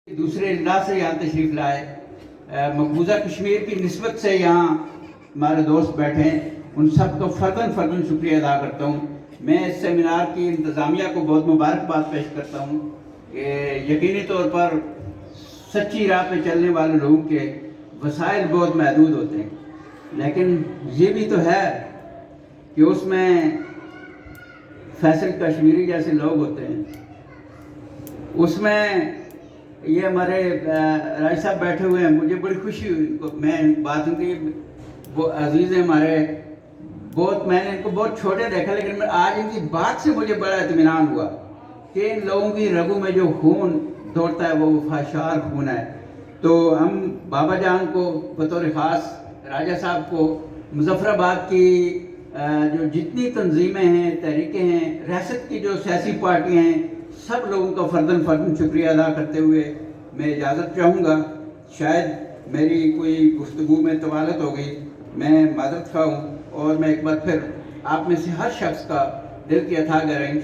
दूसरे अजला से यहाँ तशरीफ़ लाए, मकबूजा कश्मीर की निस्बत से यहाँ हमारे दोस्त बैठे हैं, उन सब का फ़र्दन शुक्रिया अदा करता हूँ। मैं इस सेमिनार की इंतज़ामिया को बहुत मुबारकबाद पेश करता हूँ कि यकीनी तौर पर सच्ची राह पे चलने वाले लोगों के वसाइल बहुत महदूद होते हैं, लेकिन ये भी तो है कि उसमें फैसल कश्मीरी जैसे लोग होते हैं। उसमें ये हमारे राज साहब बैठे हुए हैं, मुझे बड़ी खुशी हुई इनको मैं बात उनकी, वो अजीज़ हैं हमारे बहुत, मैंने इनको बहुत छोटे देखा, लेकिन मैं आज इनकी बात से मुझे बड़ा इत्मीनान हुआ कि इन लोगों की रगों में जो खून दौड़ता है वो वफादार खून है। तो हम बाबा जान को बतौर ख़ास, राजा साहब को, मुजफ्फराबाद की जो जितनी तंजीमें हैं, तहरीकें हैं, रियासत की जो सियासी पार्टियाँ हैं, सब लोगों का फ़र्दन शुक्रिया अदा करते हुए मैं इजाज़त चाहूँगा। शायद मेरी कोई गुफ्तगू में तवालत हो गई, मैं माज़रत ख़्वाह हूँ, और मैं एक बार फिर आप में से हर शख्स का दिल की अथाह गहराई